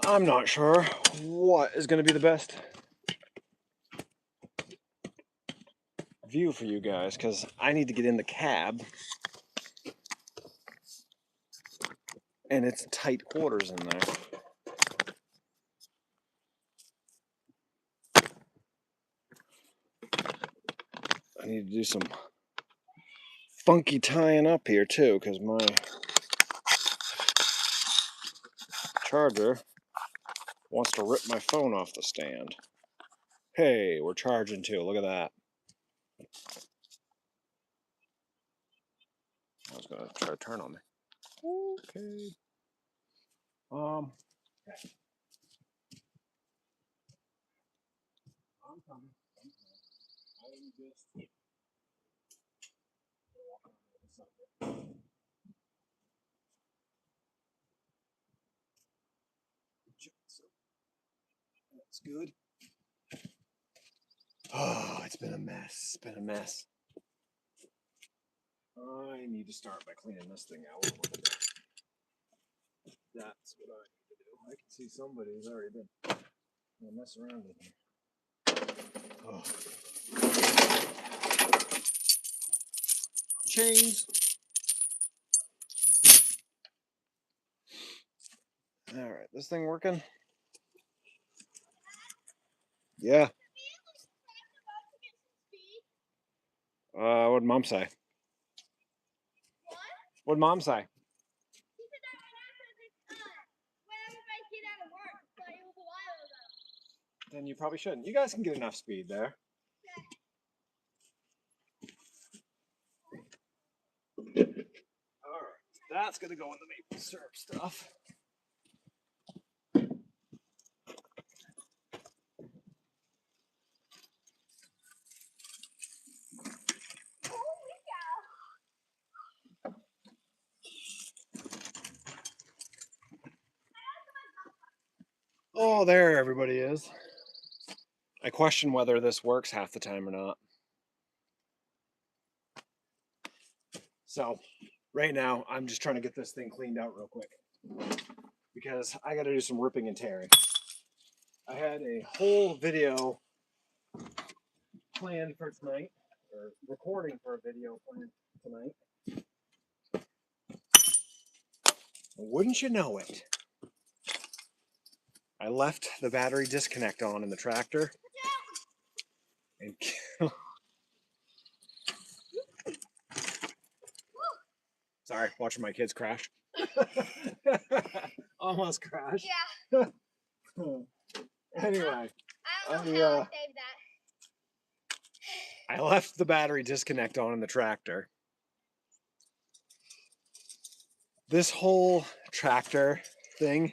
I'm not sure what is going to be the best view for you guys, because I need to get in the cab and it's tight quarters in there. I need to do some funky tying up here too, because my charger wants to rip my phone off the stand. Hey, we're charging too. Look at that. I was gonna try to turn on me. Okay. I'm coming. I'm just that's good. Oh, it's been a mess. It's been a mess. I need to start by cleaning this thing out a little bit. That's what I need to do. I can see somebody's already been messing around with me. Oh. Chains. All right, this thing working? Yeah. What'd Mom say? What'd Mom say? Then you probably shouldn't. You guys can get enough speed there. All right, that's gonna go in the maple syrup stuff. Oh, there everybody is. I question whether this works half the time or not. So, right now, I'm just trying to get this thing cleaned out real quick, because I got to do some ripping and tearing. I had a whole video planned for tonight, or recording for a video planned tonight. Wouldn't you know it, I left the battery disconnect on in the tractor. And sorry, watching my kids crash. Almost crashed. Yeah. Anyway, I left the battery disconnect on in the tractor. This whole tractor thing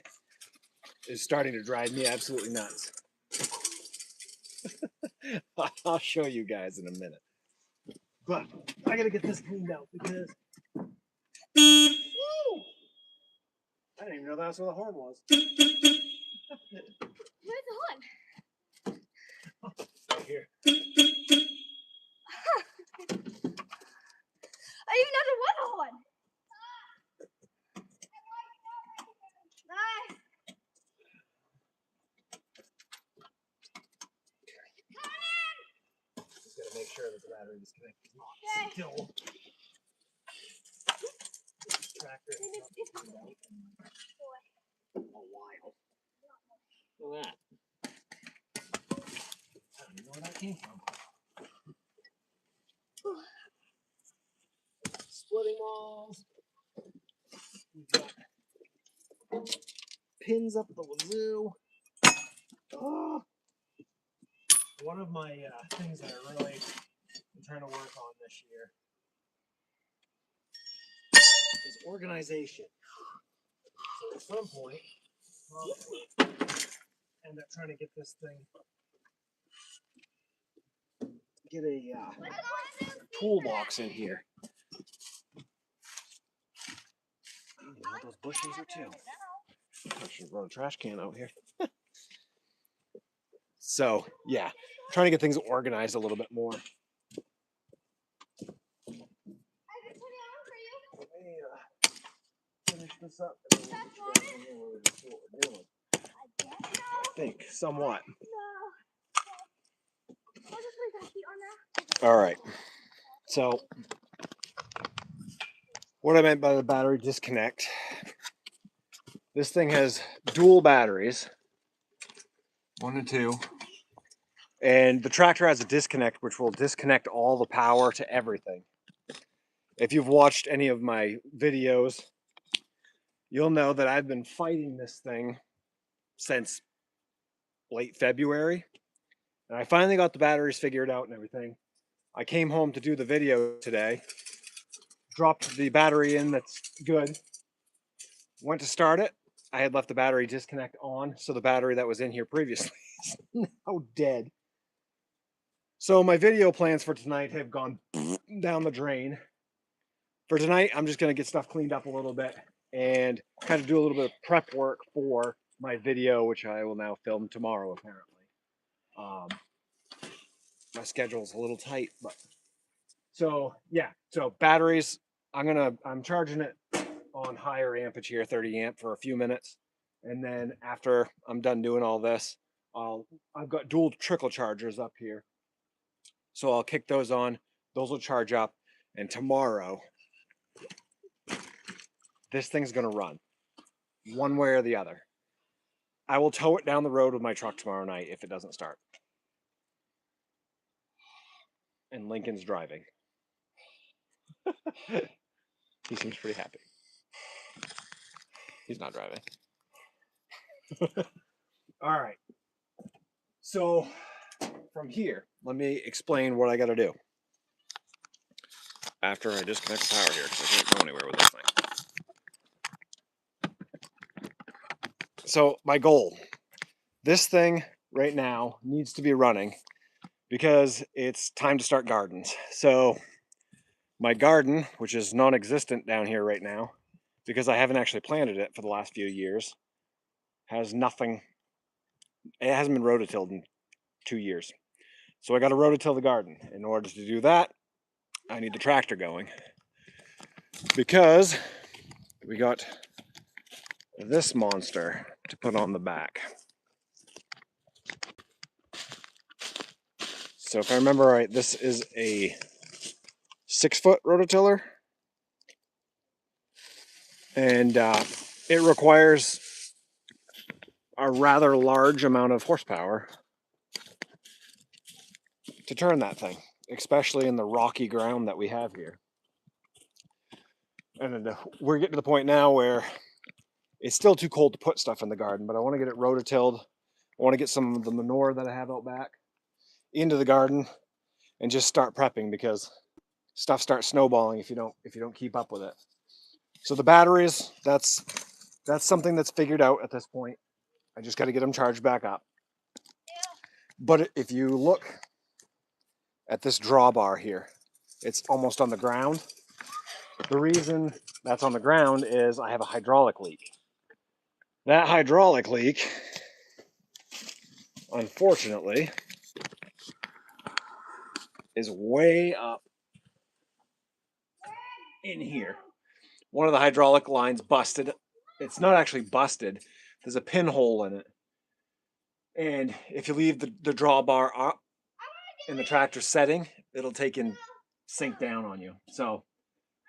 is starting to drive me absolutely nuts. I'll show you guys in a minute. But I gotta get this cleaned out because I didn't even know that's where the horn was. Where's the horn? Right here. I didn't even know there was a horn. Just gotta make sure that the battery disconnect is not still. This tractor has not been cleaned out in a while. Look at that. I don't even know where that came from. Splitting walls. We've got pins up the wazoo. Oh. One of my things that I really am trying to work on this year is organization. So at some point, I'll end up trying to get this thing, get a toolbox in here. I don't know what those bushes are too. I should run a trash can out here. So yeah, trying to get things organized a little bit more. Let me finish this up and then we'll get you guys in here where we can see what we're doing. Again? No. I think, somewhat. No. I'll just leave that heat on there. All right. So, what I meant by the battery disconnect, this thing has dual batteries, 1 and 2, and the tractor has a disconnect which will disconnect all the power to everything. If you've watched any of my videos, you'll know that I've been fighting this thing since late February, and I finally got the batteries figured out and everything. I came home to do the video today, dropped the battery in that's good, went to start it. I had left the battery disconnect on, so the battery that was in here previously is now dead. So my video plans for tonight have gone down the drain. For tonight, I'm just going to get stuff cleaned up a little bit and kind of do a little bit of prep work for my video, which I will now film tomorrow, apparently. My schedule's a little tight, but so yeah. So batteries, I'm charging it on higher ampage here, 30 amp for a few minutes, and then after I'm done doing all this, I've got dual trickle chargers up here, so I'll kick those on. Those will charge up, and tomorrow this thing's gonna run one way or the other. I will tow it down the road with my truck tomorrow night if it doesn't start. And Lincoln's driving. He seems pretty happy. He's not driving. All right. So from here, let me explain what I got to do after I disconnect the power here, because I can't go anywhere with this thing. So my goal, this thing right now needs to be running because it's time to start gardens. So my garden, which is non-existent down here right now, because I haven't actually planted it for the last few years, has nothing. It hasn't been rototilled in 2 years. So I got to rototill the garden. In order to do that, I need the tractor going, because we got this monster to put on the back. So if I remember right, this is a 6-foot rototiller, and it requires a rather large amount of horsepower to turn that thing, especially in the rocky ground that we have here. And we're getting to the point now where it's still too cold to put stuff in the garden, but I want to get it rototilled. I want to get some of the manure that I have out back into the garden and just start prepping, because stuff starts snowballing if you don't keep up with it. So the batteries, that's something that's figured out at this point. I just got to get them charged back up. But if you look at this drawbar here, it's almost on the ground. The reason that's on the ground is I have a hydraulic leak. That hydraulic leak, unfortunately, is way up in here. One of the hydraulic lines busted. It's not actually busted. There's a pinhole in it. And if you leave the drawbar up in the tractor setting, it'll take and sink down on you. So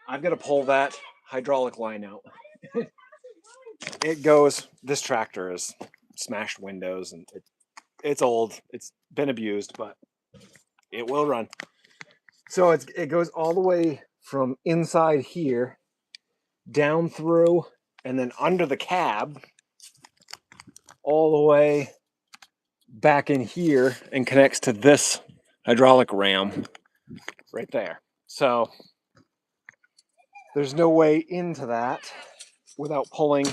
I've got to pull that hydraulic line out. It goes, this tractor is smashed windows and it's old. It's been abused, but it will run. So it goes all the way from inside here down through and then under the cab all the way back in here and connects to this hydraulic ram right there. So there's no way into that without pulling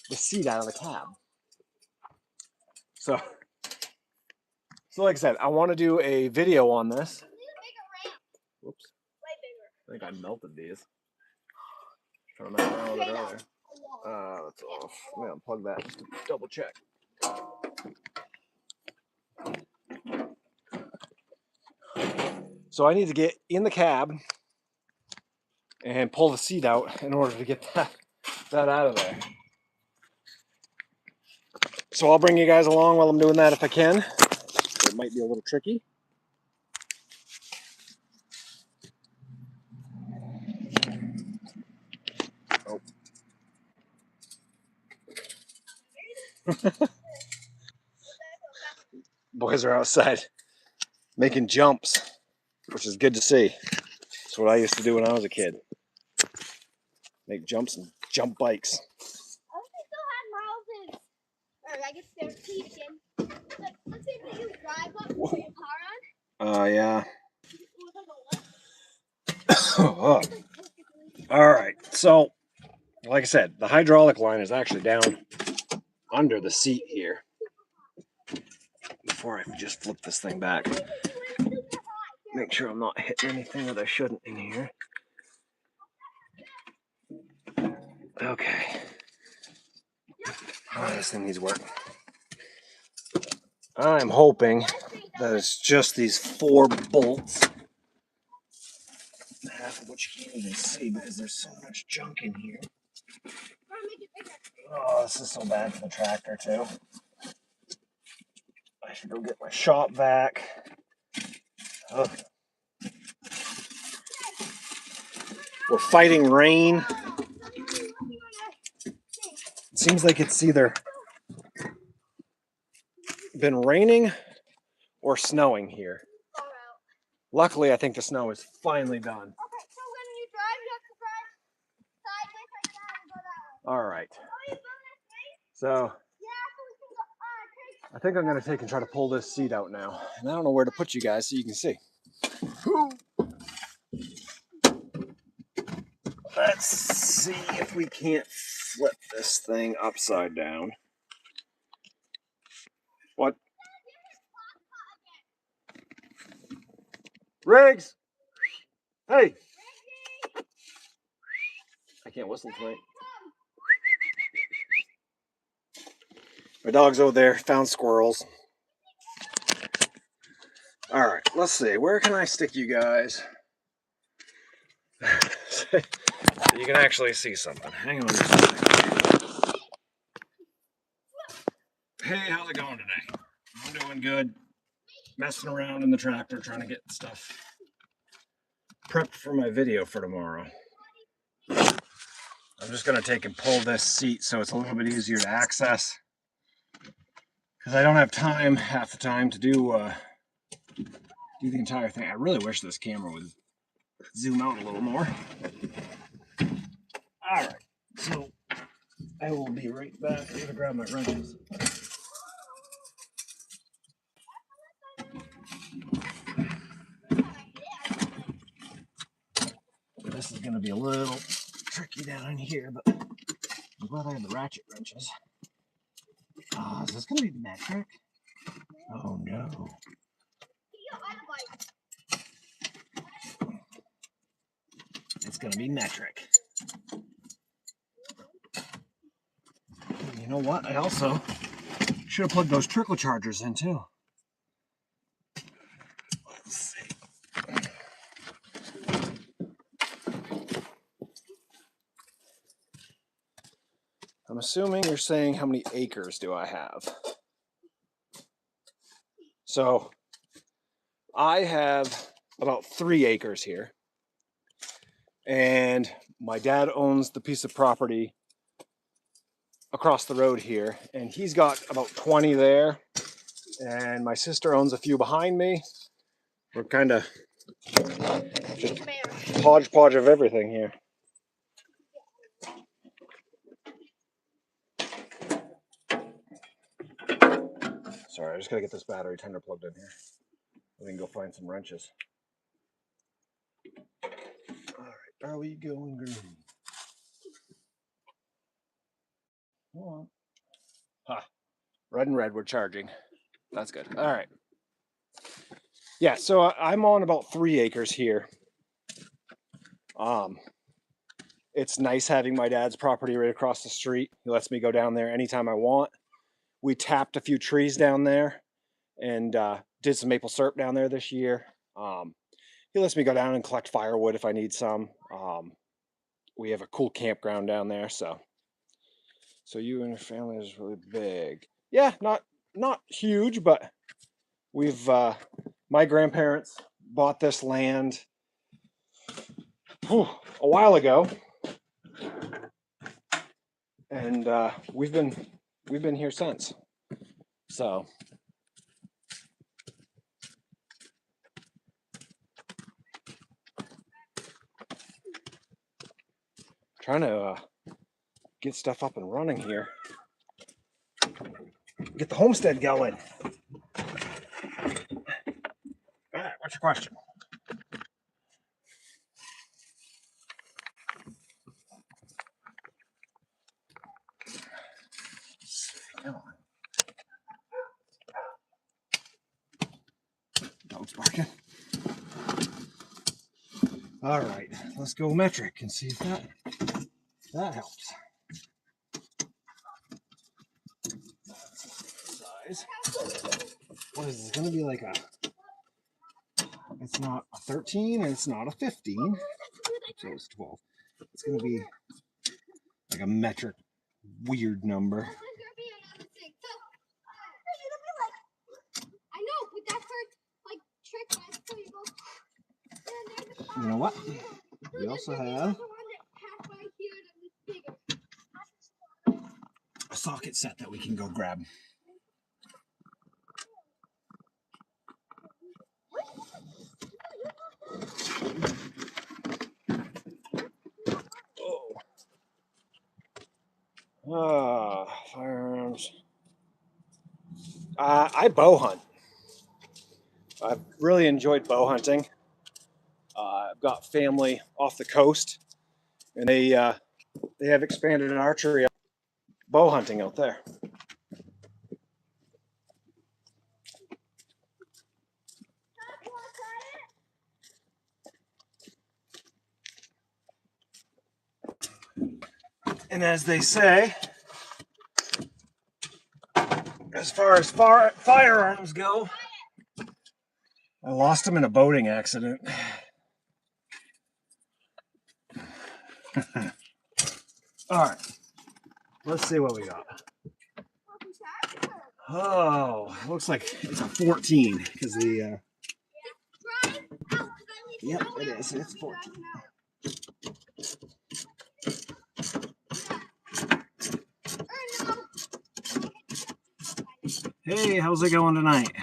the seat out of the cab. So like I said, I want to do a video on this. Whoops. I think I melted these. Trying to mess around with it earlier. That's off. I'm gonna unplug that just to double check. So I need to get in the cab and pull the seat out in order to get that out of there. So I'll bring you guys along while I'm doing that if I can. It might be a little tricky. Oh. Boys are outside making jumps, which is good to see. That's what I used to do when I was a kid. Make jumps and jump bikes. I wish they still had Miles's, or I guess their teeth in. Let's say that you drive up and put your car on. Yeah. It was like a what? Oh. All right. So, like I said, the hydraulic line is actually down under the seat here. Before I just flip this thing back, make sure I'm not hitting anything that I shouldn't in here. Okay. Oh, this thing needs work. I'm hoping that it's just these 4 bolts. Half of which you can't even see because there's so much junk in here. Oh, this is so bad for the tractor too. I should go get my shop vac. Ugh. We're fighting rain. It seems like it's either been raining or snowing here. Luckily, I think the snow is finally done. Okay, so when you drive, you have to drive sideways like that and go that way. All right. Oh, you go this way? So Yeah, so we can go, I think I'm going to take and try to pull this seat out now. And I don't know where to put you guys so you can see. Let's see if we can't flip this thing upside down. What? Riggs! Hey! I can't whistle tonight. My dog's over there, found squirrels. All right, let's see. Where can I stick you guys? So you can actually see something. Hang on just a second. Hey, how's it going today? I'm doing good. Messing around in the tractor, trying to get stuff prepped for my video for tomorrow. I'm just going to take and pull this seat so it's a little bit easier to access. Because I don't have time, half the time, to do the entire thing. I really wish this camera would zoom out a little more. All right, so I will be right back. I'm gonna grab my wrenches. This is gonna be a little tricky down in here, but I'm glad I have the ratchet wrenches. Is this gonna be metric? Oh no. It's gonna be metric. You know what? I also should have plugged those trickle chargers in too. Let's see. I'm assuming you're saying how many acres do I have? So I have about 3 acres here. And my dad owns the piece of property across the road here, and he's got about 20 there, and my sister owns a few behind me. We're kind of just hodgepodge of everything here. Sorry, I just gotta get this battery tender plugged in here. We can go find some wrenches. All right, are we going green? Hold on. Ha, red and red, we're charging. That's good. All right. Yeah, so I'm on about 3 acres here. It's nice having my dad's property right across the street. He lets me go down there anytime I want. We tapped a few trees down there and did some maple syrup down there this year. He lets me go down and collect firewood if I need some. We have a cool campground down there, so you and your family is really big. Yeah, not huge, but we've my grandparents bought this land a while ago, and we've been here since. So trying to get stuff up and running here. Get the homestead going. All right, what's your question? Dog's barking. All right, let's go metric and see if that helps. Size. What is this going to be like a? It's not a 13 and it's not a 15, so it's 12. It's going to be like a metric weird number. You know what? We also have a socket set that we can go grab. Firearms. I bow hunt. I've really enjoyed bow hunting. I've got family off the coast, and they have expanded an archery bow hunting out there. And as they say, as far as firearms go, I lost them in a boating accident. All right, let's see what we got. Oh, looks like it's a 14 because the. Yep, it is. It's 14. Hey, how's it going tonight?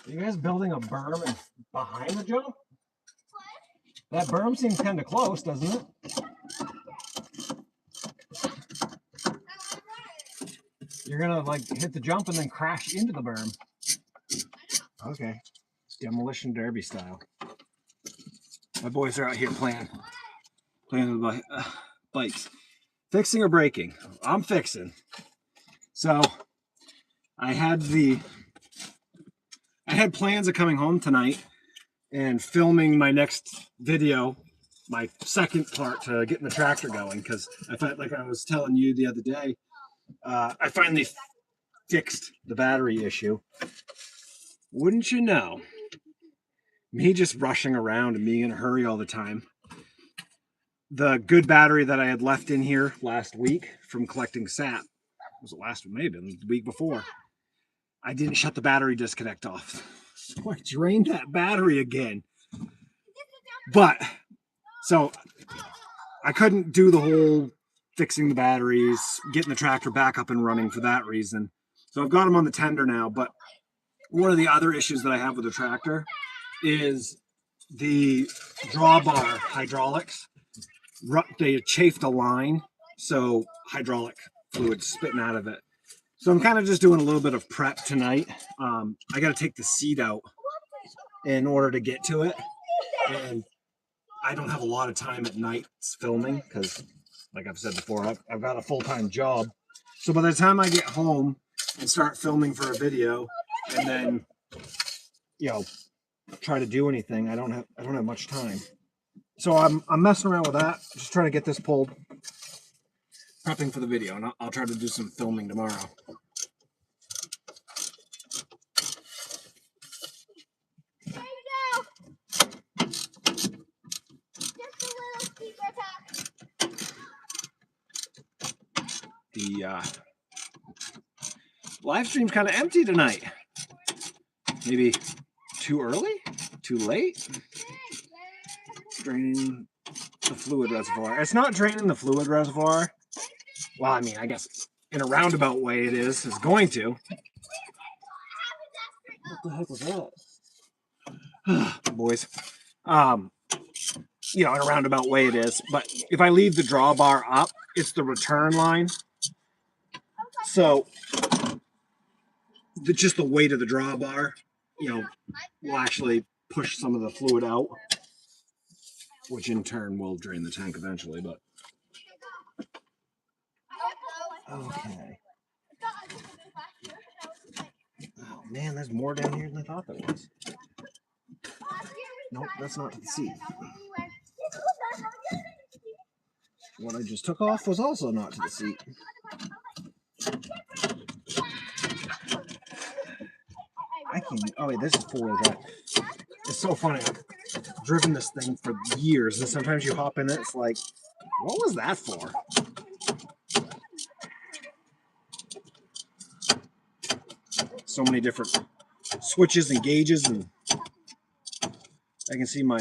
Are you guys building a berm behind the jump? That berm seems kind of close, doesn't it? You're gonna like hit the jump and then crash into the berm. Okay, demolition derby style. My boys are out here playing with bikes. Fixing or breaking? I'm fixing. So I had plans of coming home tonight and filming my next video, my second part to getting the tractor going, because I felt like I was telling you the other day, I finally fixed the battery issue. Wouldn't you know, me just rushing around and being in a hurry all the time, the good battery that I had left in here last week from collecting sap, was it last week? Maybe the week before, I didn't shut the battery disconnect off. So I drained that battery again. But, so I couldn't do the whole fixing the batteries, getting the tractor back up and running for that reason. So I've got them on the tender now, but one of the other issues that I have with the tractor is the drawbar hydraulics. They chafed a line, so hydraulic fluid spitting out of it. So I'm kind of just doing a little bit of prep tonight. I got to take the seat out in order to get to it, and I don't have a lot of time at night filming because, like I've said before, I've got a full-time job. So by the time I get home and start filming for a video, and then try to do anything, I don't have much time. So I'm messing around with that, just trying to get this pulled, prepping for the video, and I'll try to do some filming tomorrow. The live stream's kind of empty tonight. Maybe too early? Too late? Draining the fluid reservoir. It's not draining the fluid reservoir. Well, I mean, I guess in a roundabout way it is. It's going to. What the heck was that? Boys. You know, in a roundabout way it is. But if I leave the drawbar up, it's the return line. So just the weight of the drawbar, you know, will actually push some of the fluid out, which in turn will drain the tank eventually. But okay. Oh man, there's more down here than I thought there was. Nope, that's not to the seat. What I just took off was also not to the seat. I can. Oh wait, this is 4-wheel drive. It's so funny. I've driven this thing for years, and sometimes you hop in it. It's like, what was that for? So many different switches and gauges, and I can see my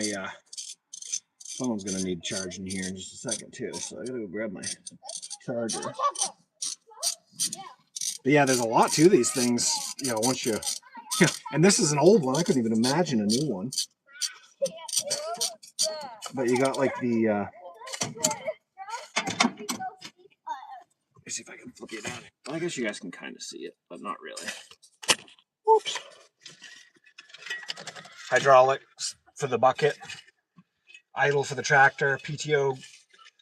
phone's gonna need charging here in just a second too. So I gotta go grab my charger. But yeah, there's a lot to these things. You know, once you. And this is an old one. I couldn't even imagine a new one. But you got like the. Let me see if I can flip you down. Well, I guess you guys can kind of see it, but not really. Whoops. Hydraulics for the bucket. Idle for the tractor. PTO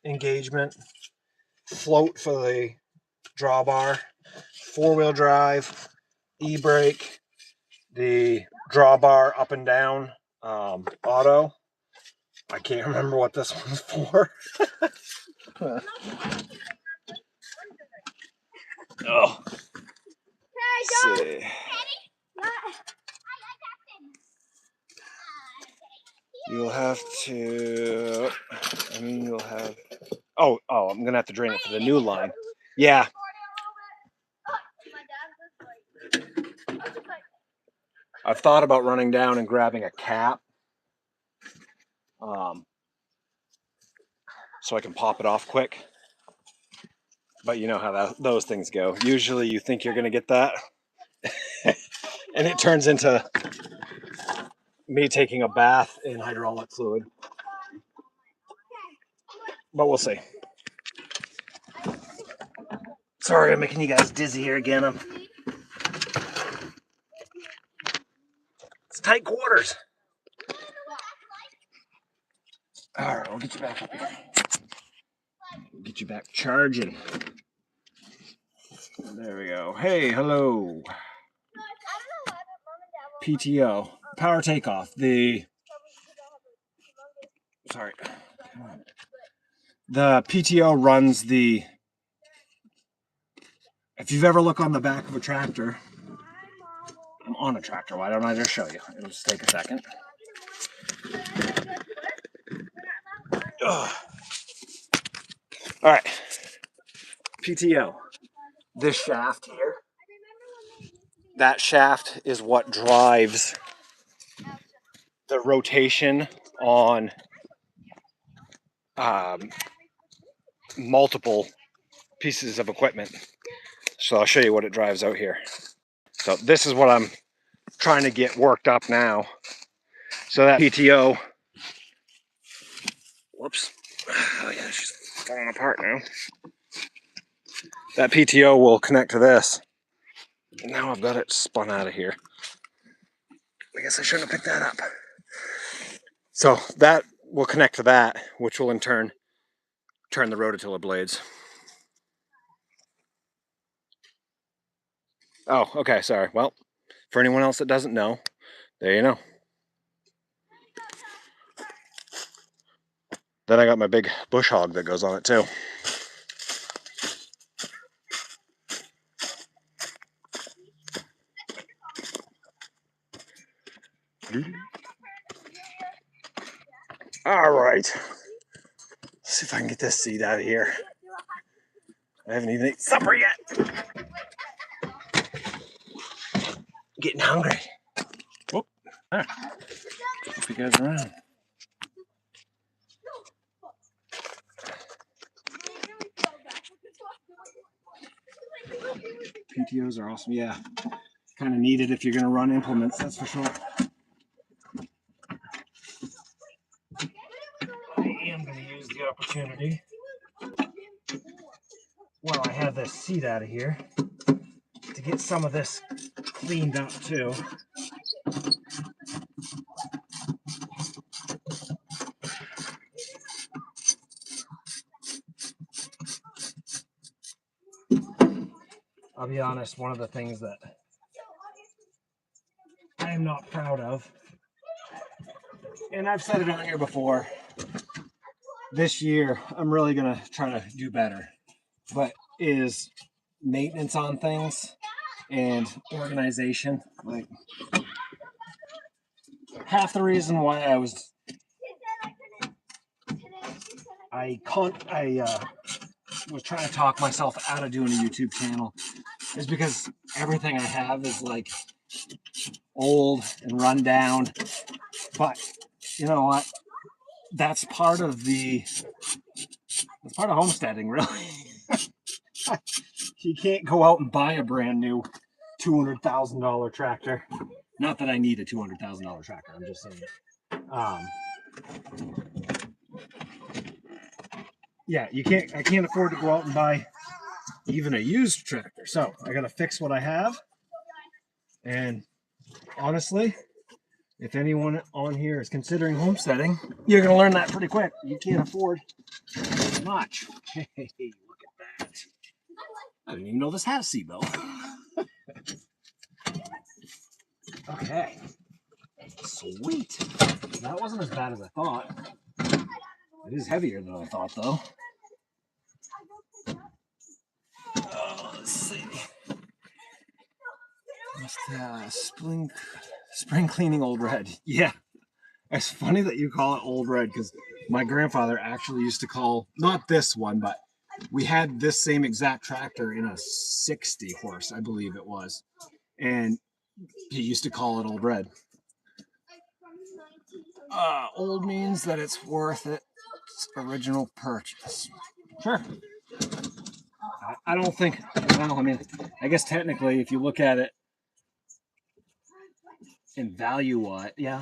engagement. Float for the drawbar. 4-wheel drive. E-brake. The drawbar up and down. Auto. I can't remember what this one's for. Oh. Let's see. You'll have to. I mean, you'll have. Oh, I'm gonna have to drain it for the new line. Yeah. I've thought about running down and grabbing a cap, so I can pop it off quick. But you know how those things go. Usually, you think you're gonna get that, and it turns into me taking a bath in hydraulic fluid. But we'll see. Sorry, I'm making you guys dizzy here again. It's tight quarters. All right, I'll get you back up here. Get you back charging. There we go. Hey, hello. PTO, power takeoff. The PTO runs the. If you've ever looked on the back of a tractor, I'm on a tractor. Why don't I just show you? It'll just take a second. Ugh. All right. PTO. This shaft here. That shaft is what drives the rotation on multiple pieces of equipment. So I'll show you what it drives out here. So this is what I'm trying to get worked up now. So that PTO, whoops. Oh yeah, she's falling apart now. That PTO will connect to this. And now I've got it spun out of here. I guess I shouldn't have picked that up. So that will connect to that, which will in turn turn the rototiller blades. Oh, okay, sorry. Well, for anyone else that doesn't know, there you know. Then I got my big bush hog that goes on it too. All right. Let's see if I can get this seat out of here. I haven't even eaten supper yet. Getting hungry. Whoop. There. Hope you guys are around. PTOs are awesome. Yeah. Kind of needed if you're going to run implements, that's for sure. I am going to use the opportunity while I have this seat out of here to get some of this cleaned up too. I'll be honest, one of the things that I am not proud of, and I've said it on here before, this year I'm really going to try to do better, but is maintenance on things and organization. Like, half the reason why I was trying to talk myself out of doing a YouTube channel is because everything I have is like old and run down. But you know what? That's part of homesteading, really. You can't go out and buy a brand new $200,000 tractor. Not that I need a $200,000 tractor. I'm just saying. Yeah, I can't afford to go out and buy even a used tractor. So I got to fix what I have. And honestly, if anyone on here is considering homesteading, you're going to learn that pretty quick. You can't afford much. Hey, look at that. I didn't even know this had a seatbelt. Okay. Sweet. That wasn't as bad as I thought. It is heavier than I thought, though. Oh, let's see. Spring cleaning Old Red. Yeah. It's funny that you call it Old Red because my grandfather actually used to call, not this one, but we had this same exact tractor in a 60 horse, I believe it was. And he used to call it Old Red. Old means that it's worth its original purchase. Sure. I don't think, well, I mean, I guess technically if you look at it in value-wise, yeah.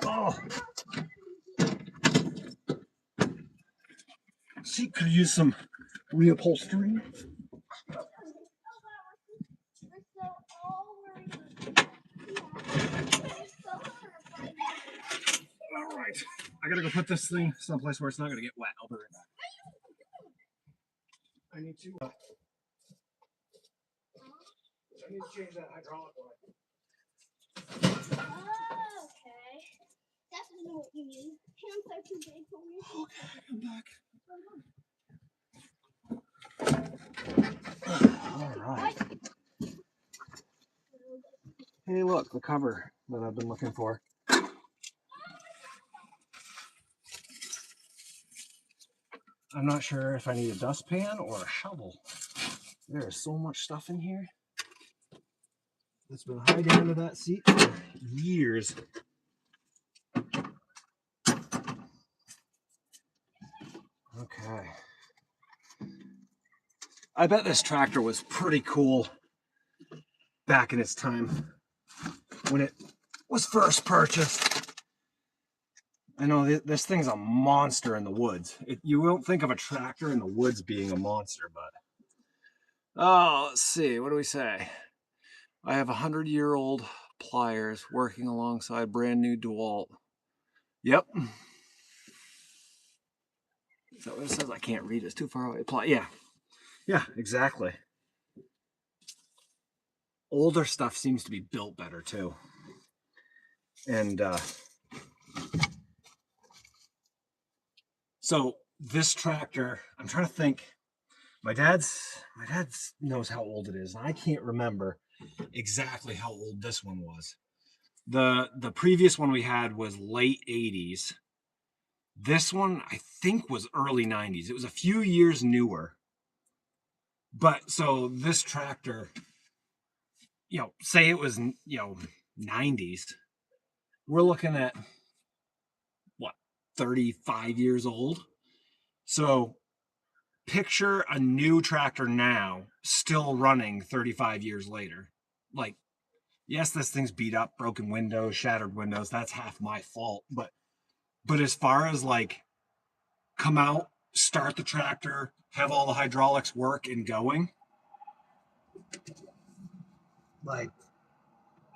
Oh. She could use some reupholstering. All right, I gotta go put this thing someplace where it's not gonna get wet. I'll be right back. I need to change that hydraulic oil. Okay. Definitely know what you mean. Hands are too big for me. Okay, I'm back. All right. Hey, look, the cover that I've been looking for. I'm not sure if I need a dustpan or a shovel. There is so much stuff in here that's been hiding under that seat for years. Okay. I bet this tractor was pretty cool back in its time when it was first purchased. I know this thing's a monster in the woods. You won't think of a tractor in the woods being a monster, but... Oh, let's see. What do we say? I have 100-year-old pliers working alongside brand new DeWalt. Yep. Is that what it says? I can't read. It's too far away. Yeah, exactly. Older stuff seems to be built better too. And so this tractor, I'm trying to think. My dad's knows how old it is, and I can't remember exactly how old this one was. The previous one we had was late 80s, This one, I think, was early 90s. It was a few years newer. But so this tractor, say it was, 90s. We're looking at, what, 35 years old? So picture a new tractor now still running 35 years later. Like, yes, this thing's beat up, broken windows, shattered windows. That's half my fault. But as far as like come out, start the tractor, have all the hydraulics work and going, like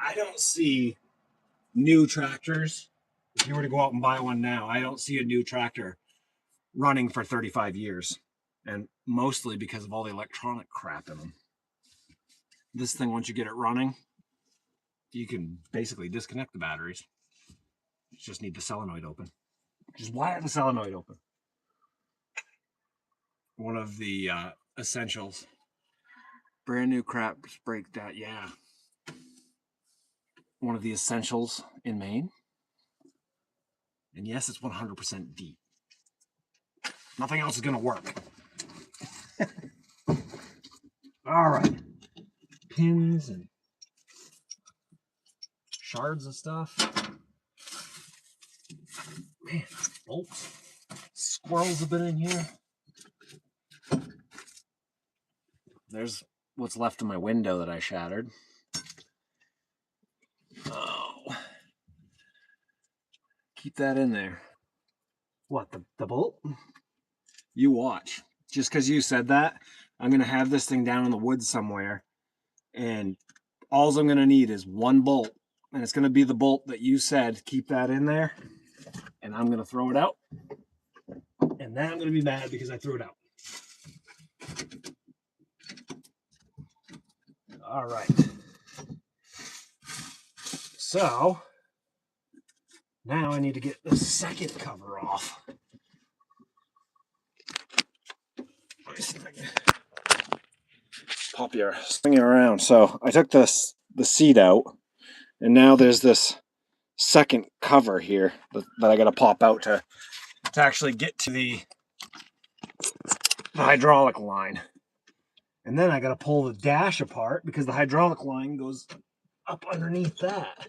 I don't see new tractors. If you were to go out and buy one now, I don't see a new tractor running for 35 years. And mostly because of all the electronic crap in them. This thing, once you get it running, you can basically disconnect the batteries. You just need the solenoid open. Just wire the solenoid open. One of the essentials. Brand new crap break that, yeah. One of the essentials in Maine. And yes, it's 100% deep. Nothing else is going to work. All right. Pins and shards of stuff. Man, bolts. Squirrels have been in here. There's what's left of my window that I shattered. Oh. Keep that in there. What, the bolt? You watch. Just because you said that, I'm going to have this thing down in the woods somewhere, and all I'm going to need is one bolt, and it's going to be the bolt that you said, keep that in there, and I'm going to throw it out, and then I'm going to be mad because I threw it out. All right. So, now I need to get the second cover off. Pop your swing it around. So I took the seat out, and now there's this second cover here that I got to pop out to actually get to the hydraulic line. And then I got to pull the dash apart because the hydraulic line goes up underneath that.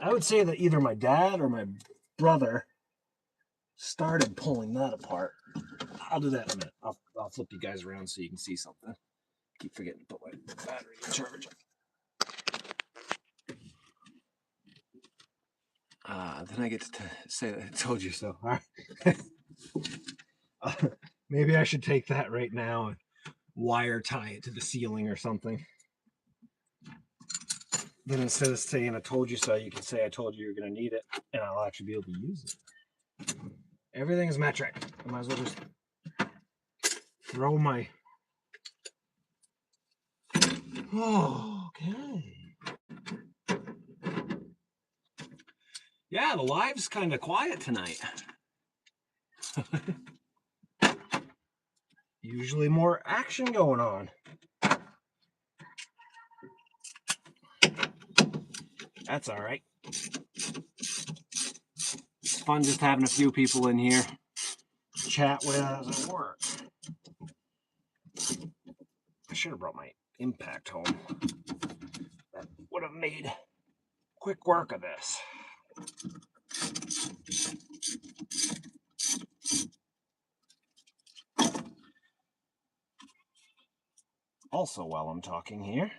I would say that either my dad or my brother started pulling that apart. I'll do that in a minute. I'll flip you guys around so you can see something. Keep forgetting to put my battery in charge. Then I get to say that I told you so. All right. Maybe I should take that right now and wire tie it to the ceiling or something. Then instead of saying I told you so, you can say I told you you're going to need it, and I'll actually be able to use it. Everything is metric. I might as well just throw my... Oh, okay. Yeah, the live's kind of quiet tonight. Usually more action going on. That's all right. It's fun just having a few people in here to chat with as I work. I should have brought my impact home. That would have made quick work of this. Also, while I'm talking here,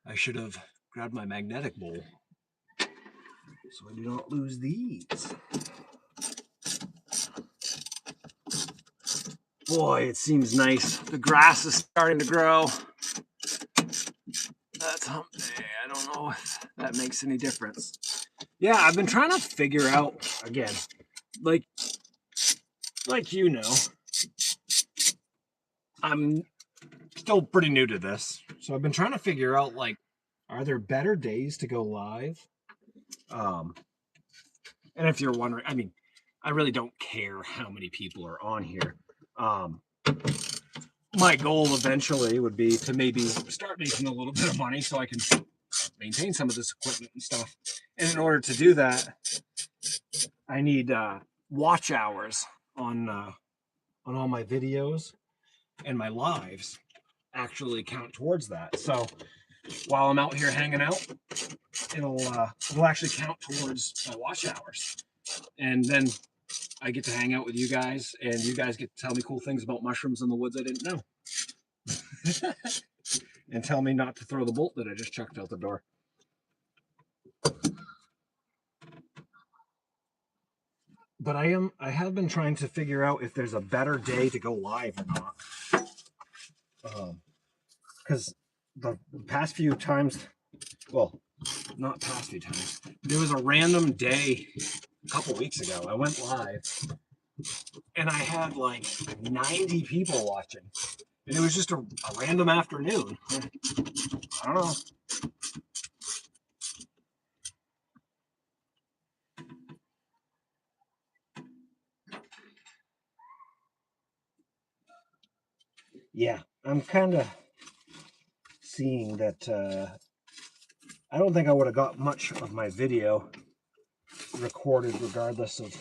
I should have grabbed my magnetic bowl so I do not lose these. Boy, it seems nice. The grass is starting to grow. That's hump day. I don't know if that makes any difference. Yeah, I've been trying to figure out, again, like you know, I'm still pretty new to this. So I've been trying to figure out, like, are there better days to go live? And if you're wondering, I mean, I really don't care how many people are on here. My goal eventually would be to maybe start making a little bit of money so I can maintain some of this equipment and stuff. And in order to do that, I need watch hours on all my videos and my lives actually count towards that. So while I'm out here hanging out, it'll actually count towards my watch hours. And then I get to hang out with you guys, and you guys get to tell me cool things about mushrooms in the woods I didn't know. And tell me not to throw the bolt that I just chucked out the door. But I have been trying to figure out if there's a better day to go live or not. Because the past few times, well, not past few times, there was a random day a couple weeks ago. I went live and I had like 90 people watching. And it was just a random afternoon. I don't know. Yeah, I'm kind of seeing that I don't think I would have got much of my video recorded regardless of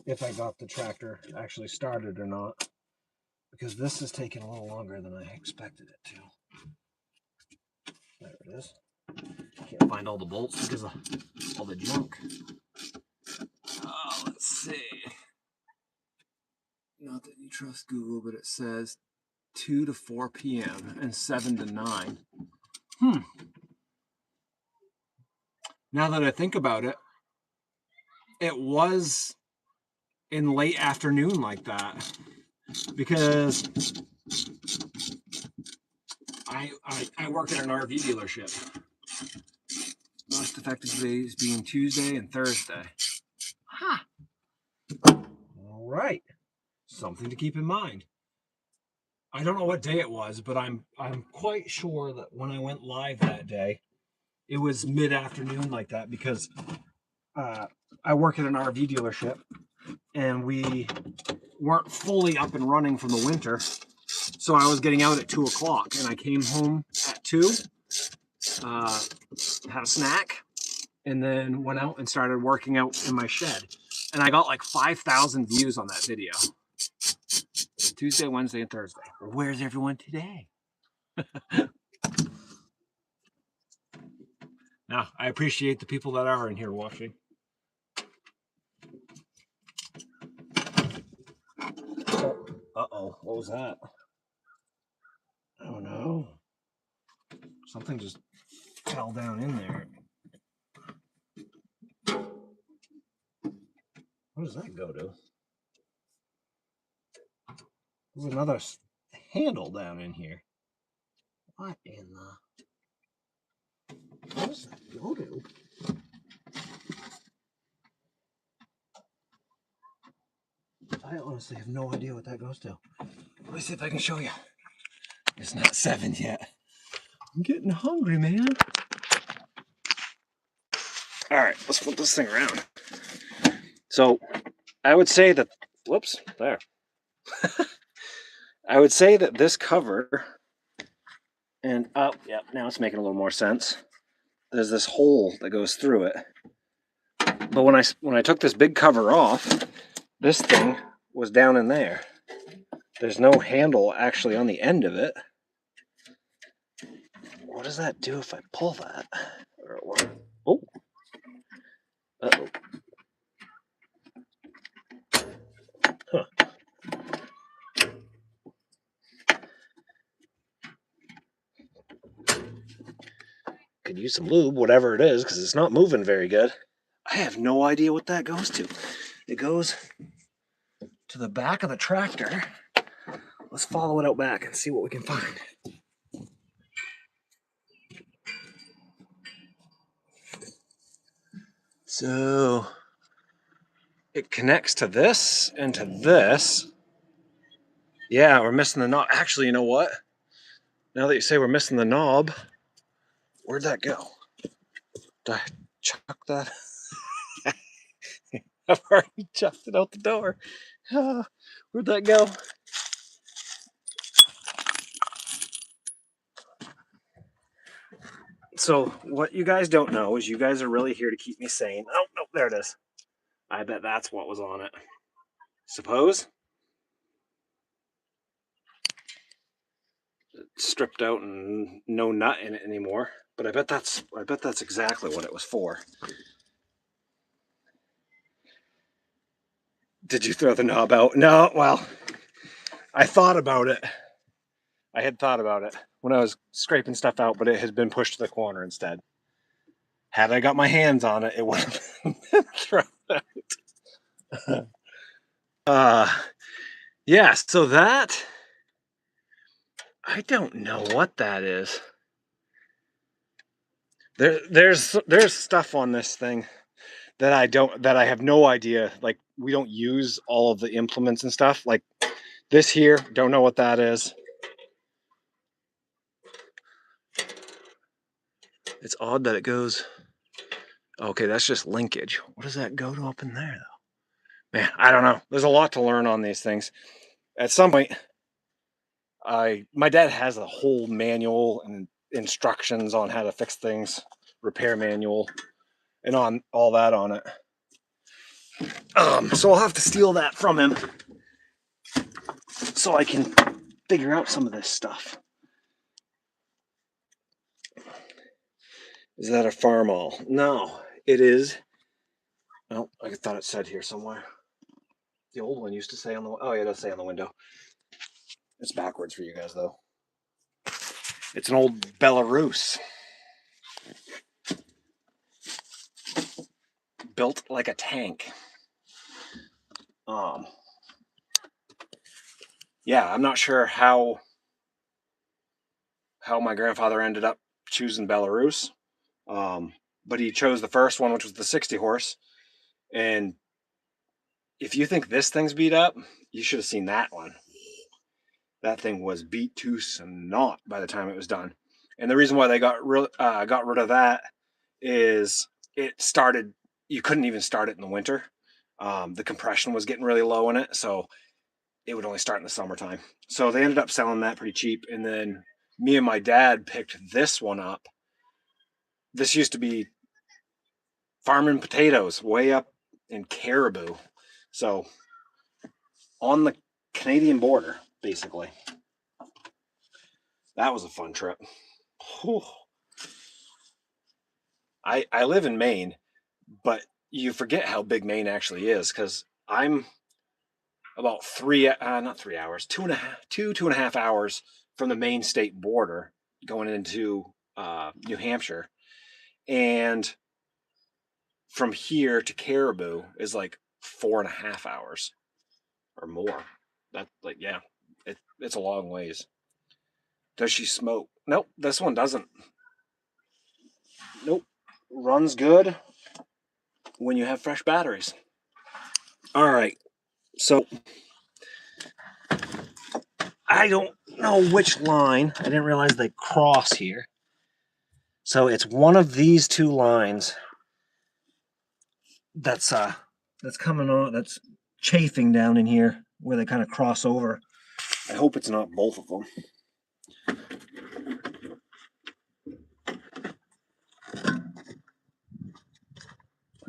if I got the tractor actually started or not, because this is taking a little longer than I expected it to. There it is. Can't find all the bolts because of all the junk. Let's see. Not that you trust Google, but it says 2 to 4 p.m. and 7 to 9. Now that I think about it, it was in late afternoon like that, because I work at an RV dealership. Most effective days being Tuesday and Thursday. Huh. All right. Something to keep in mind. I don't know what day it was, but I'm quite sure that when I went live that day, it was mid-afternoon like that, because I work at an RV dealership and we weren't fully up and running from the winter. So I was getting out at 2 o'clock and I came home at 2, had a snack, and then went out and started working out in my shed. And I got like 5,000 views on that video. Tuesday, Wednesday, and Thursday. Where's everyone today? Now, I appreciate the people that are in here watching. Uh-oh, what was that? Oh no. Something just fell down in there. What does that go to? There's another handle down in here. What in the... What does that go to? I honestly have no idea what that goes to. Let me see if I can show you. It's not 7 yet. I'm getting hungry, man. All right, let's flip this thing around. So I would say that, whoops, there. I would say that this cover, and oh, yeah, now it's making a little more sense. There's this hole that goes through it. But when I took this big cover off, this thing was down in there. There's no handle actually on the end of it. What does that do if I pull that? Or what? Oh. Uh-oh. Huh. Could use some lube, whatever it is, because it's not moving very good. I have no idea what that goes to. It goes to the back of the tractor. Let's follow it out back and see what we can find. So it connects to this and to this. Yeah, we're missing the knob. Actually, you know what? Now that you say we're missing the knob, where'd that go? Did I chuck that? I've already chucked it out the door. Where'd that go? So what you guys don't know is you guys are really here to keep me sane. Oh, no, there it is. I bet that's what was on it. Suppose? It's stripped out and no nut in it anymore. But I bet that's exactly what it was for. Did you throw the knob out? No, well, I thought about it. I had thought about it when I was scraping stuff out, but it had been pushed to the corner instead. Had I got my hands on it, it would have been thrown out. Yeah, so that, I don't know what that is. There's stuff on this thing that I have no idea. Like, we don't use all of the implements and stuff. Like this here, don't know what that is. It's odd that it goes. Okay, that's just linkage. What does that go to up in there though? Man, I don't know. There's a lot to learn on these things. At some point, my dad has a whole manual and instructions on how to fix things, repair manual, and on all that on it. So I'll have to steal that from him so I can figure out some of this stuff. Is that a Farmall? No, it is. Oh, I thought it said here somewhere. The old one used to say on the. Oh yeah, it does say on the window. It's backwards for you guys though. It's an old Belarus. Built like a tank. Yeah, I'm not sure how my grandfather ended up choosing Belarus. But he chose the first one, which was the 60 horse. And if you think this thing's beat up, you should have seen that one. That thing was beat to snot by the time it was done. And the reason why they got rid of that is it started. You couldn't even start it in the winter. The compression was getting really low in it, so it would only start in the summertime. So they ended up selling that pretty cheap. And then me and my dad picked this one up. This used to be farming potatoes way up in Caribou. So on the Canadian border, basically. That was a fun trip. Whew. I live in Maine, but you forget how big Maine actually is because I'm about not 3 hours, two and a half hours from the Maine state border going into New Hampshire. And from here to Caribou is like 4.5 hours or more. That, like, yeah, it's a long ways. Does she smoke? Nope, this one doesn't. Nope. Runs good when you have fresh batteries. All right. So I don't know which line. I didn't realize they cross here. So it's one of these two lines that's coming on, that's chafing down in here where they kind of cross over. I hope it's not both of them.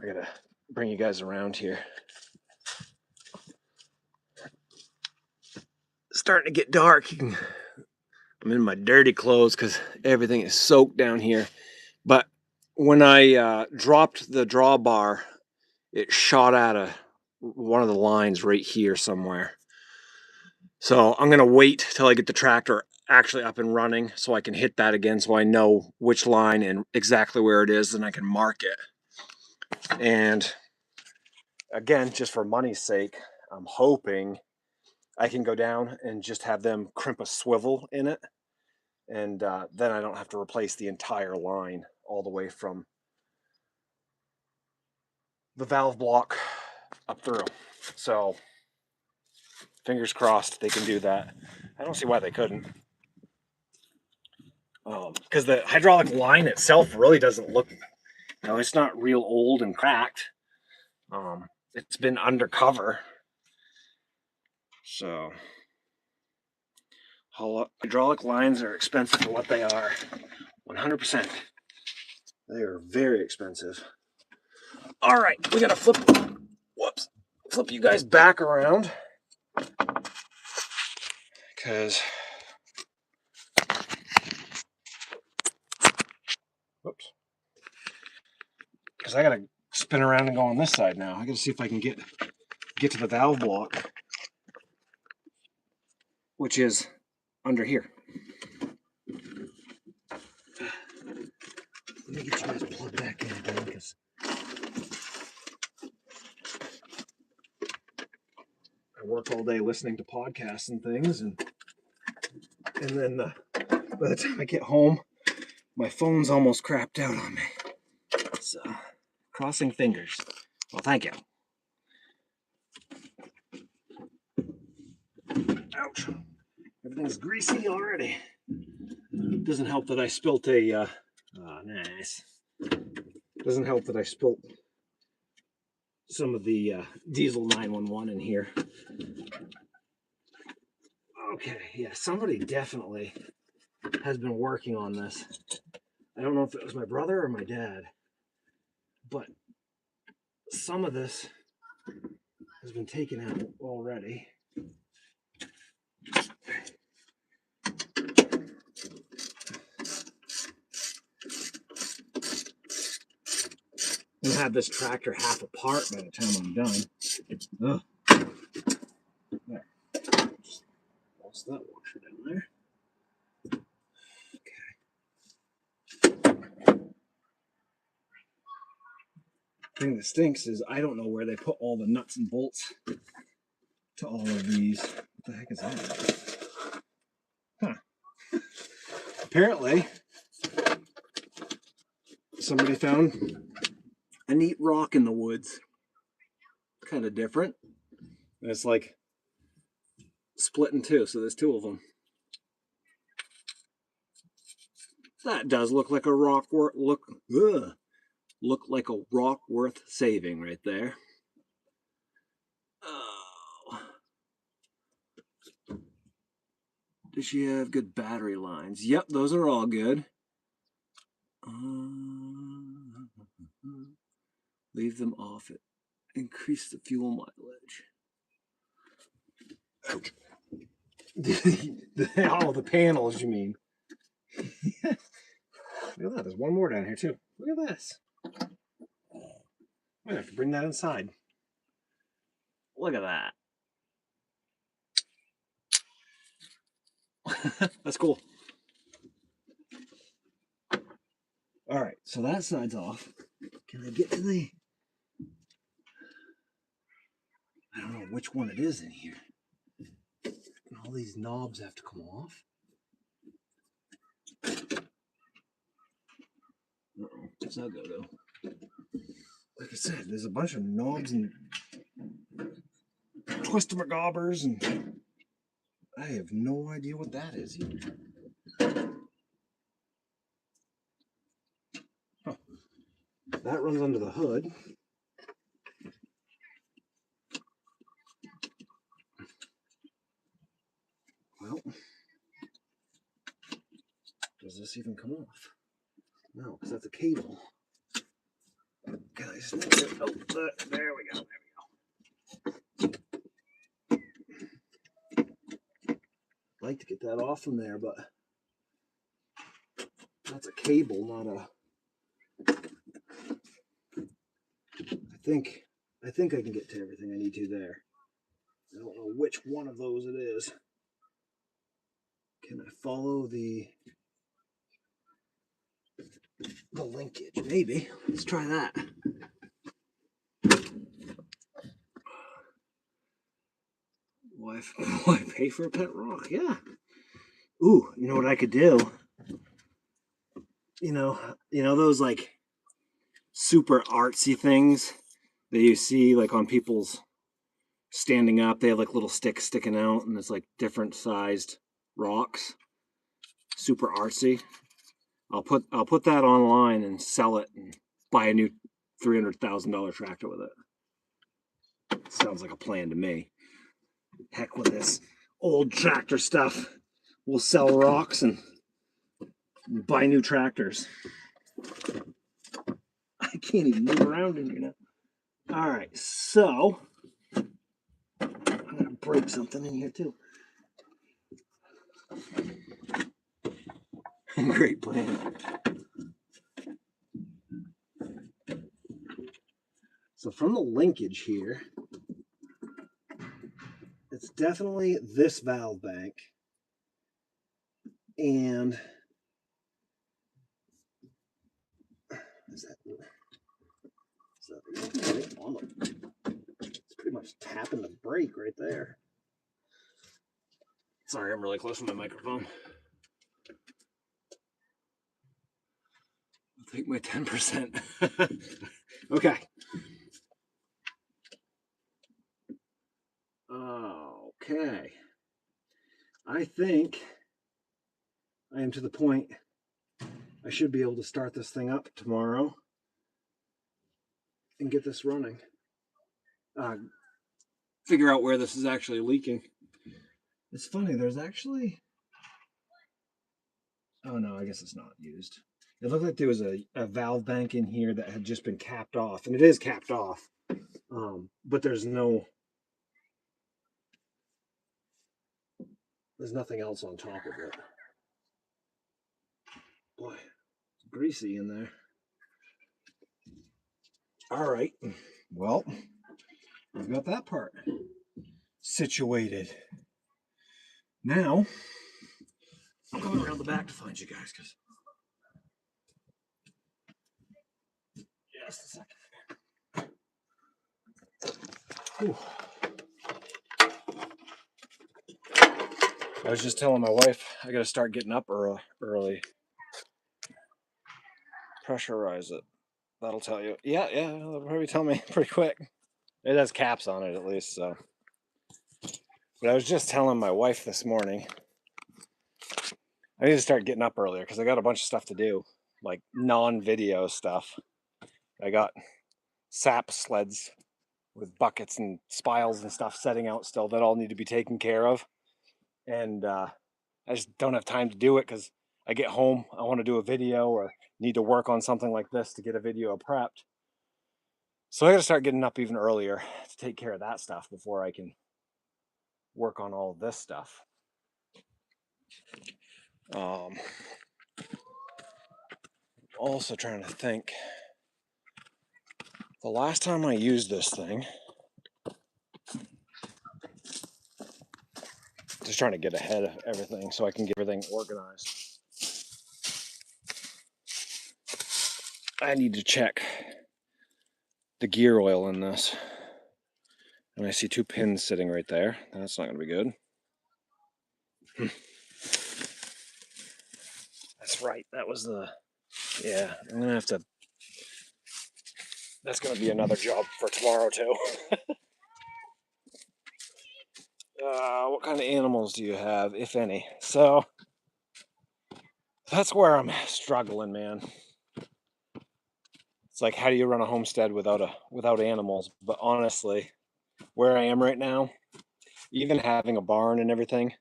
I gotta bring you guys around here. It's starting to get dark. I'm in my dirty clothes because everything is soaked down here. But when I dropped the drawbar, it shot out of one of the lines right here somewhere. So I'm going to wait till I get the tractor actually up and running so I can hit that again so I know which line and exactly where it is and I can mark it. And again, just for money's sake, I'm hoping I can go down and just have them crimp a swivel in it. And then I don't have to replace the entire line all the way from the valve block up through. So fingers crossed they can do that. I don't see why they couldn't. Because the hydraulic line itself really doesn't look, it's not real old and cracked. It's been undercover. So hydraulic lines are expensive for what they are. 100%. They are very expensive. All right, we gotta flip whoops, flip you guys back around because, whoops, because I gotta spin around and go on this side now. I gotta see if I can get to the valve block, which is under here. Let me get you guys plugged back in again because I work all day listening to podcasts and things, and then by the time I get home, my phone's almost crapped out on me. So, crossing fingers. Well, thank you. Ouch. Everything's greasy already. Doesn't help that I spilt a, nice. Doesn't help that I spilt some of the diesel 911 in here. Okay, yeah, somebody definitely has been working on this. I don't know if it was my brother or my dad, but some of this has been taken out already. I'm gonna have this tractor half apart by the time I'm done. Ugh. There. Just lost that washer down there. The thing that stinks is I don't know where they put all the nuts and bolts to all of these. What the heck is that? Huh. Apparently, somebody found a neat rock in the woods. Kind of different. And it's like split in two, so there's two of them. That does look like a rock look like a rock worth saving right there. Oh. Does she have good battery lines? Yep, those are all good. Leave them off it. Increase the fuel mileage. Ouch. Oh, the panels, you mean? Look at that. There's one more down here, too. Look at this. I'm going to have to bring that inside. Look at that. That's cool. All right, so that side's off. Can I get to the... I don't know which one it is in here. And all these knobs have to come off. Uh-oh, where's that go, though? Like I said, there's a bunch of knobs and twist-a-magobbers, and I have no idea what that is either. Huh. That runs under the hood. Well, does this even come off? No, because that's a cable. Guys, oh, there we go. I'd like to get that off from there, but that's a cable, not a... I think I can get to everything I need to there. I don't know which one of those it is. Can I follow the linkage? Maybe. Let's try that. Why pay for a pet rock? Yeah. Ooh, you know what I could do? You know those like super artsy things that you see like on people's standing up. They have like little sticks sticking out, and it's like different sized rocks. Super artsy. I'll put that online and sell it and buy a new $300,000 tractor with it. Sounds like a plan to me. Heck with this old tractor stuff. We'll sell rocks and buy new tractors. I can't even move around in here now. All right, so I'm gonna break something in here too. Great plan. So from the linkage here, it's definitely this valve bank, and is that it's pretty much tapping the brake right there. Sorry, I'm really close to my microphone. I'll take my 10%. Okay. Okay. I think I am to the point I should be able to start this thing up tomorrow and get this running. Figure out where this is actually leaking. It's funny, there's actually... Oh no, I guess it's not used. It looked like there was a valve bank in here that had just been capped off, and it is capped off, but there's nothing else on top of it. Boy, it's greasy in there. All right, well, we've got that part situated. Now, I'm going around the back to find you guys, because... Just a second. Whew. I was just telling my wife I got to start getting up early. Pressurize it. That'll tell you. Yeah, that'll probably tell me pretty quick. It has caps on it at least, so. But I was just telling my wife this morning I need to start getting up earlier because I got a bunch of stuff to do, like non-video stuff. I got sap sleds with buckets and spiles and stuff setting out still that all need to be taken care of. And I just don't have time to do it because I get home, I want to do a video or need to work on something like this to get a video prepped. So I got to start getting up even earlier to take care of that stuff before I can work on all of this stuff. Also trying to think. The last time I used this thing, just trying to get ahead of everything so I can get everything organized. I need to check the gear oil in this. And I see 2 pins sitting right there. That's not going to be good. That's right. That was the... Yeah, I'm going to have to... That's going to be another job for tomorrow, too. What kind of animals do you have, if any? So, that's where I'm struggling, man. It's like, how do you run a homestead without animals? But honestly, where I am right now, even having a barn and everything,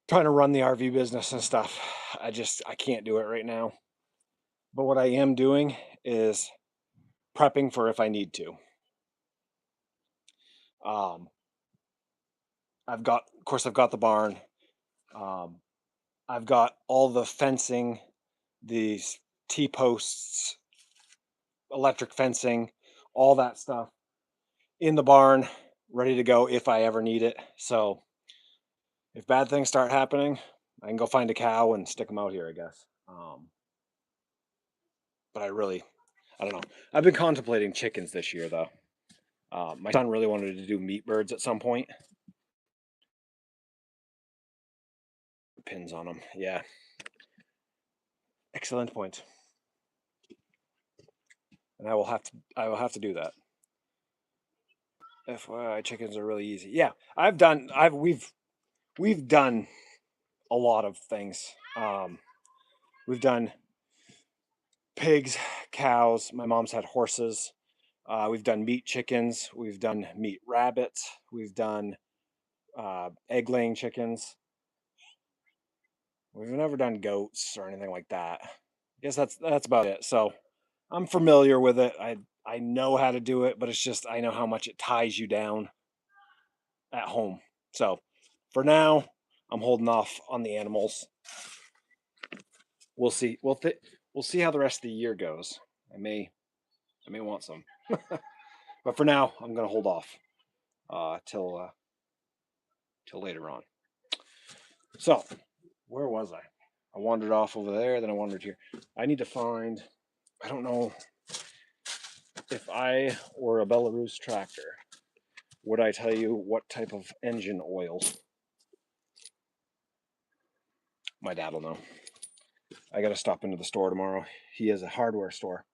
trying to run the RV business and stuff, I can't do it right now. But what I am doing is prepping for if I need to. Of course, I've got the barn. I've got all the fencing, these T-posts, electric fencing, all that stuff in the barn, ready to go if I ever need it. So if bad things start happening, I can go find a cow and stick them out here, I guess. But I don't know. I've been contemplating chickens this year, though. My son really wanted to do meat birds at some point. Pins on them, yeah. Excellent point. And I will have to do that. FYI, chickens are really easy. Yeah, we've done a lot of things. We've done pigs, cows. My mom's had horses. We've done meat chickens. We've done meat rabbits. We've done egg-laying chickens. We've never done goats or anything like that. I guess that's about it. So I'm familiar with it. I know how to do it, but it's just I know how much it ties you down at home. So for now, I'm holding off on the animals. We'll see. We'll see how the rest of the year goes. I may want some, but for now, I'm gonna hold off till later on. So where was I? I wandered off over there, then I wandered here. I need to find. I don't know if I were a Belarus tractor. Would I tell you what type of engine oil? My dad will know. I got to stop into the store tomorrow. He has a hardware store,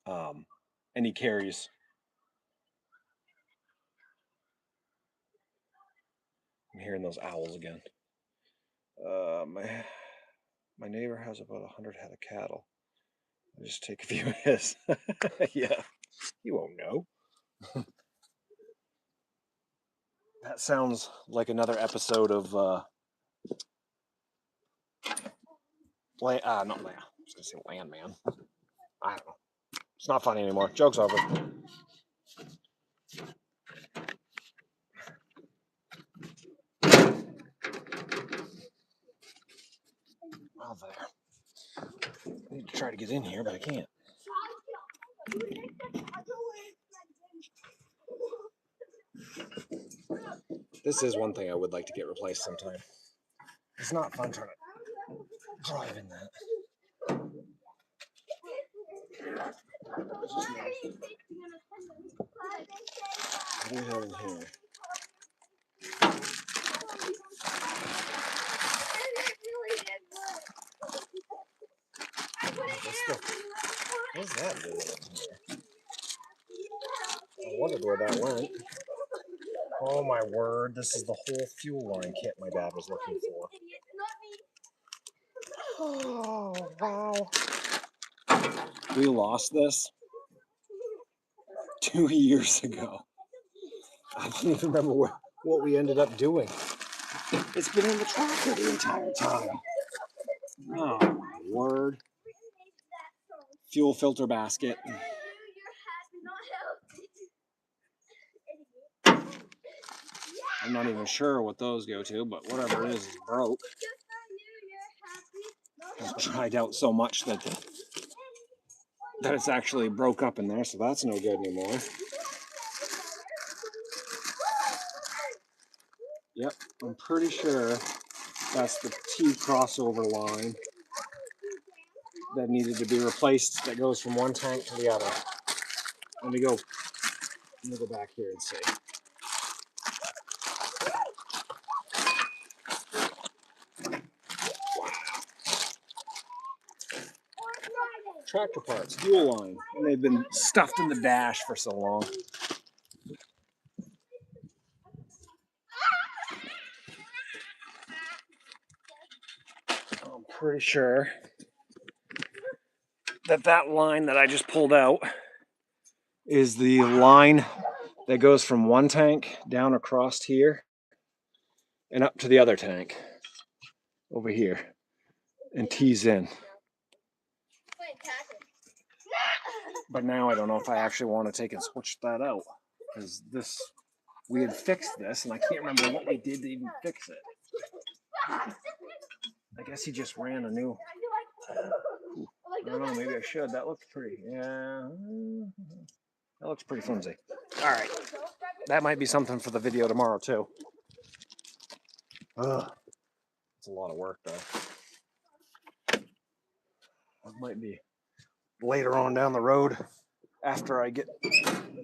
and he carries. I'm hearing those owls again. My neighbor has about 100 head of cattle. I'll just take a few of his. Yeah, you won't know. That sounds like another episode of not Land. I was gonna say Landman. I don't know. It's not funny anymore. Joke's over. Oh, there. I need to try to get in here, but I can't. This is one thing I would like to get replaced sometime. It's not fun trying to drive in that. What do we have in here? What's that doing in here? I wondered where that went. Oh my word, this is the whole fuel line kit my dad was looking for. Oh, wow. We lost this 2 years ago. I can't even remember what we ended up doing. It's been in the tractor the entire time. Oh my word. Fuel filter basket. I'm not even sure what those go to, but whatever it is broke. It's dried out so much that it's actually broke up in there, so that's no good anymore. Yep, I'm pretty sure that's the T crossover line that needed to be replaced, that goes from one tank to the other. Let me go back here and see. Tractor parts, fuel line, and they've been stuffed in the dash for so long. I'm pretty sure that line that I just pulled out is the line that goes from one tank down across here and up to the other tank over here and tees in. But now I don't know if I actually want to take and switch that out, because we had fixed this and I can't remember what we did to even fix it. I guess he just ran a new. I don't know, maybe I should. That looks pretty. Yeah, that looks pretty flimsy. All right, that might be something for the video tomorrow too. Ugh, it's a lot of work though. That might be later on down the road after I get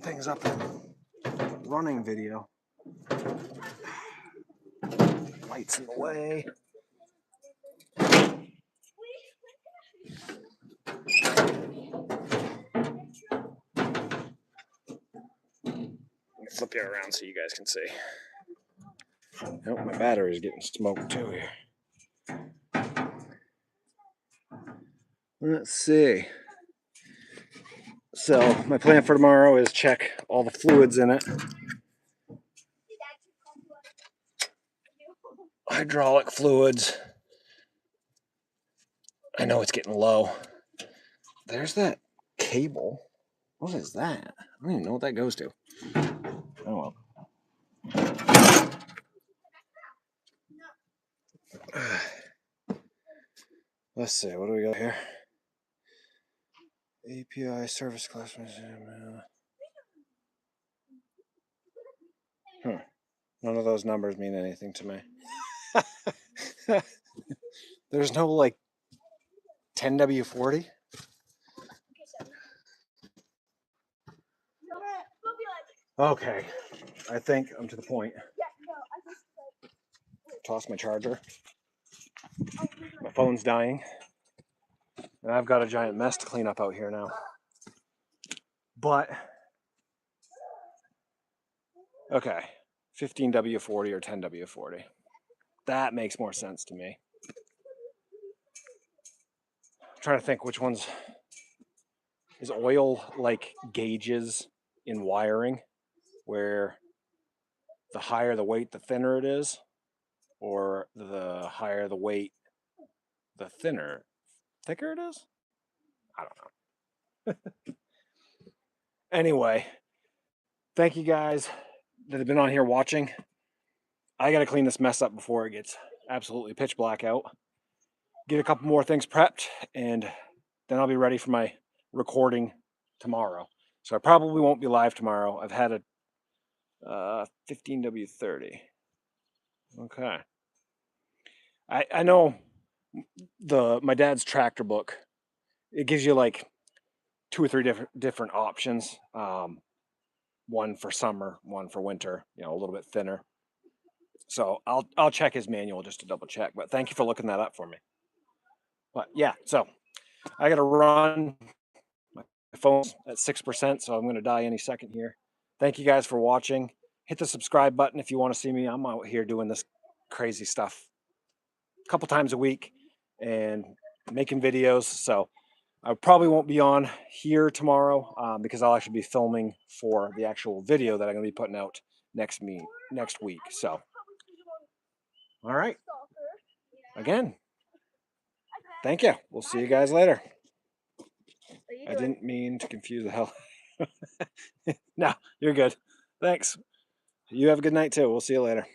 things up in running video. Lights in the way. Flip you around so you guys can see. Oh, my battery is getting smoked too here. Let's see. So my plan for tomorrow is check all the fluids in it. Hydraulic fluids. I know it's getting low. There's that cable. What is that? I don't even know what that goes to. Oh well. Let's see, what do we got here? API service class. None of those numbers mean anything to me. There's no like 10W40. Okay, I think I'm to the point. Toss my charger. My phone's dying. And I've got a giant mess to clean up out here now. But, okay, 15W40 or 10W40. That makes more sense to me. I'm trying to think which ones. Is oil like gauges in wiring where the higher the weight, the thinner it is? Or the higher the weight, the thicker it is? I don't know. Anyway, thank you guys that have been on here watching. I got to clean this mess up before it gets absolutely pitch black out. Get a couple more things prepped, and then I'll be ready for my recording tomorrow. So I probably won't be live tomorrow. I've had a 15W30. Okay. I know my dad's tractor book. It gives you like 2 or 3 different options. One for summer, one for winter. You know, a little bit thinner. So I'll check his manual just to double check. But thank you for looking that up for me. But yeah, so I got to run. My phone's at 6%, so I'm going to die any second here. Thank you guys for watching. Hit the subscribe button if you want to see me. I'm out here doing this crazy stuff a couple times a week and making videos. So I probably won't be on here tomorrow because I'll actually be filming for the actual video that I'm going to be putting out next week. So, all right. Again, thank you. We'll see you guys later. I didn't mean to confuse the hell. No, you're good. Thanks. You have a good night too. We'll see you later.